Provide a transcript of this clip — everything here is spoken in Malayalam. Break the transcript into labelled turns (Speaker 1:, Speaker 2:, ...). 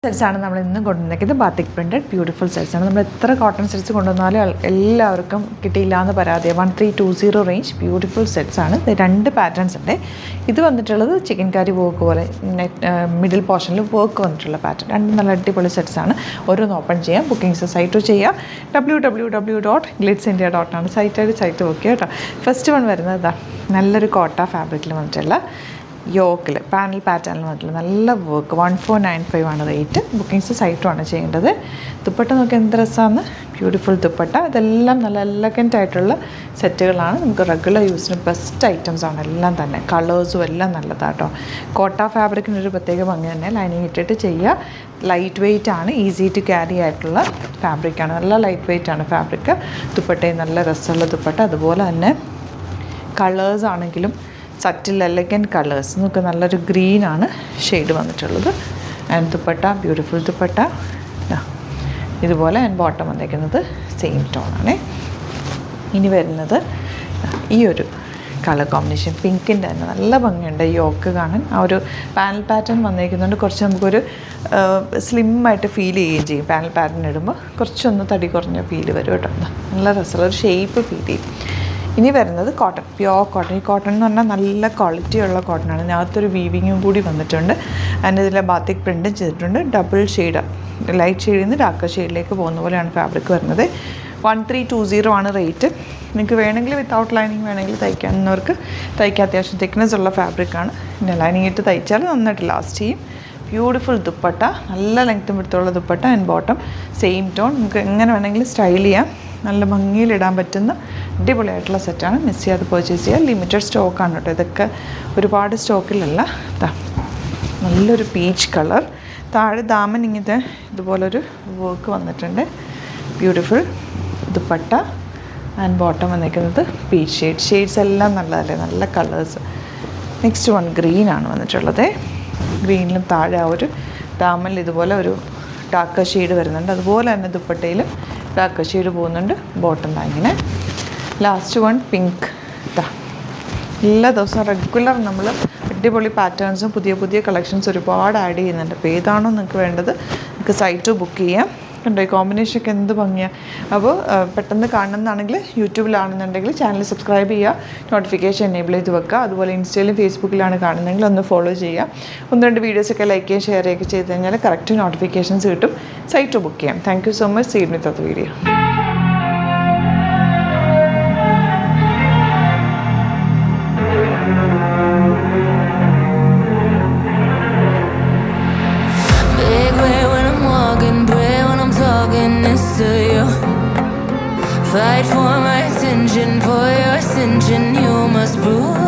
Speaker 1: സെറ്റ്സാണ് നമ്മൾ ഇന്നും കൊണ്ടുവന്നിരിക്കുന്നത്. ബാത്തിക് പ്രിൻറ്റഡ് ബ്യൂട്ടിഫുൾ സെറ്റ്സാണ്. നമ്മൾ എത്ര കോട്ടൺ സെറ്റ്സ് കൊണ്ടുവന്നാലും എല്ലാവർക്കും കിട്ടിയില്ല എന്ന് പരാതിയാണ്. 1320 റേഞ്ച് ബ്യൂട്ടിഫുൾ സെറ്റ്സാണ്. 2 പാറ്റേൺസ് ഉണ്ട്. ഇത് വന്നിട്ടുള്ളത് ചിക്കൻ കറി വർക്ക് പോലെ മിഡിൽ പോർഷനിൽ വർക്ക് വന്നിട്ടുള്ള പാറ്റേൺ. 2 നല്ല അടിപൊളി സെറ്റ്സാണ്. ഓരോന്ന് ഓപ്പൺ ചെയ്യാം. ബുക്കിംഗ്സ് സൈറ്റ് ചെയ്യാം. www.glitzindia.com ആണ് സൈറ്റ് ഓക്കെ കേട്ടോ. ഫസ്റ്റ് വൺ വരുന്നത് നല്ലൊരു കോട്ട ഫാബ്രിക്കിൽ വന്നിട്ടുള്ള യോക്കിൽ പാനൽ പാറ്റേണിൽ വന്നിട്ടുള്ള നല്ല വർക്ക്. 1495 ആണ് റേറ്റ്. ബുക്കിങ്സ് സൈറ്റുമാണ് ചെയ്യേണ്ടത്. ദുപ്പട്ട നോക്കി എന്ത് രസമാണ്, ബ്യൂട്ടിഫുൾ ദുപ്പട്ട. ഇതെല്ലാം നല്ല എലഗൻ്റ് ആയിട്ടുള്ള സെറ്റുകളാണ്. നമുക്ക് റെഗുലർ യൂസിന് ബെസ്റ്റ് ഐറ്റംസ് ആണ് എല്ലാം തന്നെ. കളേഴ്സും എല്ലാം നല്ലതാട്ടോ. കോട്ട ഫാബ്രിക്കിനൊരു പ്രത്യേക ഭംഗി തന്നെ. ലൈനിങ് ഇട്ടിട്ട് ചെയ്യുക. ലൈറ്റ് വെയ്റ്റ് ആണ്, ഈസി ടു ക്യാരി ആയിട്ടുള്ള ഫാബ്രിക്കാണ്. നല്ല ലൈറ്റ് വെയ്റ്റ് ആണ് ഫാബ്രിക്. ദുപ്പട്ടയും നല്ല രസമുള്ള ദുപ്പട്ട. അതുപോലെ തന്നെ കളേഴ്സ് ആണെങ്കിലും സറ്റിൽ എലഗൻറ്റ് കളേഴ്സ്. നമുക്ക് നല്ലൊരു ഗ്രീനാണ് ഷെയ്ഡ് വന്നിട്ടുള്ളത്. And dupatta beautiful dupatta. ഇതുപോലെ ആൻഡ് ബോട്ടം വന്നിരിക്കുന്നത് സെയിം ടോണാണ്. ഇനി വരുന്നത് ഈ ഒരു കളർ കോമ്പിനേഷൻ പിങ്കിൻ്റെ തന്നെ നല്ല ഭംഗിയുണ്ട്. യോക്ക് കാണാൻ ആ ഒരു പാനൽ പാറ്റേൺ വന്നിരിക്കുന്നുണ്ട്. കുറച്ച് നമുക്കൊരു സ്ലിമ്മായിട്ട് ഫീൽ ചെയ്യുകയും ചെയ്യും. പാനൽ പാറ്റേൺ ഇടുമ്പോൾ കുറച്ചൊന്ന് തടി കുറഞ്ഞ ഫീൽ വരും കേട്ടോ. നല്ല രസമുള്ള ഒരു ഷേപ്പ് ഫീൽ ചെയ്യും. ഇനി വരുന്നത് കോട്ടൺ, പ്യോർ കോട്ടൺ. ഈ കോട്ടൺ എന്ന് പറഞ്ഞാൽ നല്ല ക്വാളിറ്റിയുള്ള കോട്ടണാണ്. ഇതിനകത്തൊരു വീവിങ്ങും കൂടി വന്നിട്ടുണ്ട്. അതിൻ്റെ ഇതിലെ ബാത്തിക് പ്രിൻറ്റും ചെയ്തിട്ടുണ്ട്. ഡബിൾ ഷെയ്ഡ്, ലൈറ്റ് ഷെയ്ഡിൽ നിന്ന് ഡാർക്ക് ഷെയ്ഡിലേക്ക് പോകുന്ന പോലെയാണ് ഫാബ്രിക് വരുന്നത്. 1320 ആണ് റേറ്റ്. നിങ്ങൾക്ക് വേണമെങ്കിൽ വിത്തൗട്ട് ലൈനിങ് വേണമെങ്കിൽ തയ്ക്കാവുന്നവർക്ക് തയ്ക്കാൻ അത്യാവശ്യം തിക്നെസ് ഉള്ള ഫാബ്രിക്കാണ്. പിന്നെ ലൈനിങ് ഇട്ട് തയ്ച്ചാൽ നന്നായിട്ട് ലാസ്റ്റ് ചെയ്യും. ബ്യൂട്ടിഫുൾ ദുപ്പട്ട, നല്ല ലെങ്ത്തും വിടുത്തുള്ള dupatta. And bottom same tone. നമുക്ക് എങ്ങനെ വേണമെങ്കിലും സ്റ്റൈൽ ചെയ്യാം. നല്ല ഭംഗിയിലിടാൻ പറ്റുന്ന അടിപൊളിയായിട്ടുള്ള സെറ്റാണ്. മിസ് ചെയ്യാതെ പർച്ചേസ് ചെയ്യുക. ലിമിറ്റഡ് സ്റ്റോക്കാണ് കേട്ടോ. ഇതൊക്കെ ഒരുപാട് സ്റ്റോക്കിലല്ല. നല്ലൊരു പീച്ച് കളർ. താഴെ ദാമൻ ഇങ്ങനത്തെ ഇതുപോലൊരു വർക്ക് വന്നിട്ടുണ്ട്. ബ്യൂട്ടിഫുൾ ദുപ്പട്ട ആൻഡ് ബോട്ടം വന്നിരിക്കുന്നത് പീച്ച് ഷെയ്ഡ്സ് എല്ലാം നല്ലതല്ലേ, നല്ല കളേഴ്സ്. നെക്സ്റ്റ് വൺ ഗ്രീനാണ് വന്നിട്ടുള്ളത്. ഗ്രീനിലും താഴെ ആ ഒരു ദാമനിൽ ഇതുപോലെ ഒരു ഡാർക്ക് ഷെയ്ഡ് വരുന്നുണ്ട്. അതുപോലെ തന്നെ ദുപ്പട്ടയിലും ഡാർക്ക് ഷെയ്ഡ് പോകുന്നുണ്ട്. ബോട്ടം ഇങ്ങനെ. Last one pink. എല്ലാ ദിവസവും റെഗുലർ നമ്മൾ അടിപൊളി പാറ്റേൺസും പുതിയ കളക്ഷൻസ് ഒരുപാട് ആഡ് ചെയ്യുന്നുണ്ട്. അപ്പോൾ ഏതാണോ നിങ്ങൾക്ക് വേണ്ടത് നിങ്ങൾക്ക് സൈറ്റ് ബുക്ക് ചെയ്യാം. കണ്ടോ ഈ കോമ്പിനേഷനൊക്കെ എന്ത് ഭംഗിയാണ്. അപ്പോൾ പെട്ടെന്ന് കാണണമെന്നാണെങ്കിൽ യൂട്യൂബിലാണെന്നുണ്ടെങ്കിൽ ചാനൽ സബ്സ്ക്രൈബ് ചെയ്യുക, നോട്ടിഫിക്കേഷൻ എനേബിൾ ചെയ്ത് വെക്കുക. അതുപോലെ ഇൻസ്റ്റയിലും ഫേസ്ബുക്കിലാണ് കാണുന്നതെങ്കിൽ ഒന്ന് ഫോളോ ചെയ്യുക. 1-2 വീഡിയോസൊക്കെ ലൈക്ക് ചെയ്യുക, ഷെയർ ചെയ്യുക ചെയ്ത് കഴിഞ്ഞാൽ കറക്റ്റ് നോട്ടിഫിക്കേഷൻസ് കിട്ടും. സൈറ്റ് ബുക്ക് ചെയ്യാം. Thank you so much. See you with the video.
Speaker 2: Fight for my attention, for your ascension, you must prove